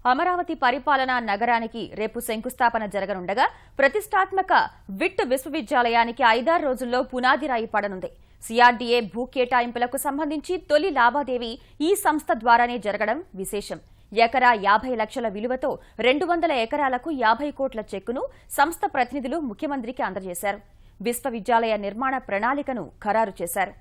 అమరావతి పరిపాలనా నగరానికి రేపు శంకుస్థాపన జరగనుండగా ప్రతిష్టాత్మక విట్ విశ్వవిద్యాలయానికి 5-6 రోజుల్లో పునాది రాయి పడనుంది. సిఆర్డీఏ భూ కేటాయింపులకు సంబంధించి తొలి లావాదేవీ ఈ సంస్థ ద్వారానే జరగడం విశేషం. ఎకరా 50 లక్షల విలువతో 200 ఎకరాలకు 50 కోట్ల చెక్కును సంస్థ ప్రతినిధులు ముఖ్యమంత్రికి అందజేశారు. విశ్వవిద్యాలయ నిర్మాణ ప్రణాళికను ఖరారు చేశారు.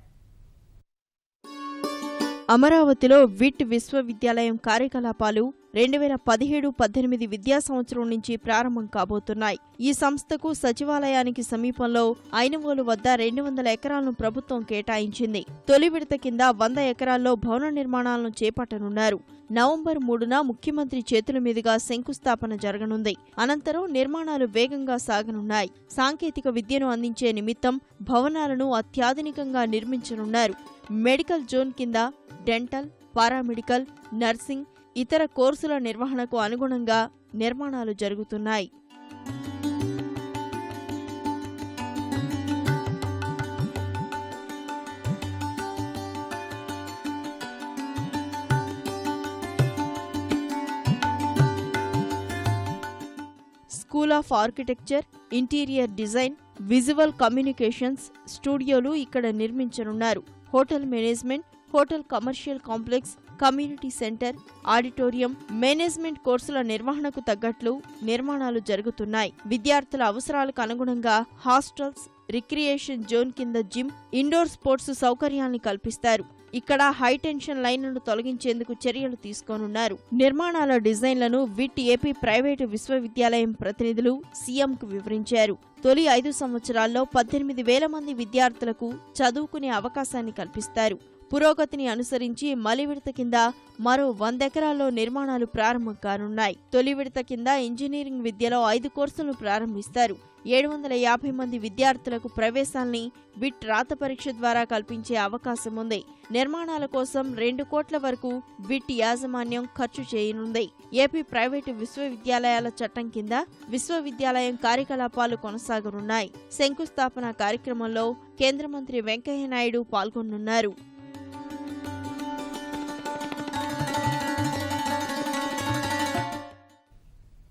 అమరావతిలో విట్ విశ్వవిద్యాలయం కార్యకలాపాలు 2017-18 విద్యా సంవత్సరం నుంచి ప్రారంభం కాబోతున్నాయి. ఈ సంస్థకు సచివాలయానికి సమీపంలో ఐనవోలు వద్ద 200 ఎకరాలను ప్రభుత్వం కేటాయించింది. తొలి విడత కింద 100 ఎకరాల్లో భవన నిర్మాణాలను చేపట్టనున్నారు. నవంబర్ 3న ముఖ్యమంత్రి చేతుల మీదుగా శంకుస్థాపన జరగనుంది. అనంతరం నిర్మాణాలు వేగంగా సాగనున్నాయి. సాంకేతిక విద్యను అందించే నిమిత్తం భవనాలను అత్యాధునికంగా నిర్మించనున్నారు. మెడికల్ జోన్ కింద డెంటల్, పారామెడికల్, నర్సింగ్, ఇతర కోర్సుల నిర్వహణకు అనుగుణంగా నిర్మాణాలు జరుగుతున్నాయి. School of architecture, interior design, visual communications స్టూడియోలు ఇక్కడ నిర్మించనున్నారు. Hotel management, hotel commercial complex, community centre, auditorium, management కోర్సుల నిర్వహణకు తగ్గట్లు నిర్మాణాలు జరుగుతున్నాయి. విద్యార్థుల అవసరాలకు అనుగుణంగా హాస్టల్స్, రిక్రియేషన్ జోన్ కింద జిమ్, ఇండోర్ స్పోర్ట్స్ సౌకర్యాల్ని కల్పిస్తారు. ఇక్కడ హైటెన్షన్ లైన్లను తొలగించేందుకు చర్యలు తీసుకోనున్నారు. నిర్మాణాల డిజైన్లను విట్ ఏపీ ప్రైవేటు విశ్వవిద్యాలయం ప్రతినిధులు సీఎంకు వివరించారు. తొలి 5 సంవత్సరాల్లో 18,000 మంది విద్యార్థులకు చదువుకునే అవకాశాన్ని కల్పిస్తారు. పురోగతిని అనుసరించి మలి విడత కింద మరో 100 ఎకరాల్లో నిర్మాణాలు ప్రారంభం కానున్నాయి. తొలి విడత కింద ఇంజనీరింగ్ విద్యలో 5 కోర్సులను ప్రారంభిస్తారు. 750 మంది విద్యార్థులకు ప్రవేశాల్ని విట్ రాత పరీక్ష ద్వారా కల్పించే అవకాశం ఉంది. నిర్మాణాల కోసం 2 కోట్ల వరకు విట్ యాజమాన్యం ఖర్చు చేయనుంది. ఏపీ ప్రైవేటు విశ్వవిద్యాలయాల చట్టం కింద విశ్వవిద్యాలయం కార్యకలాపాలు కొనసాగనున్నాయి. శంకుస్థాపన కార్యక్రమంలో కేంద్ర మంత్రి వెంకయ్యనాయుడు పాల్గొనున్నారు.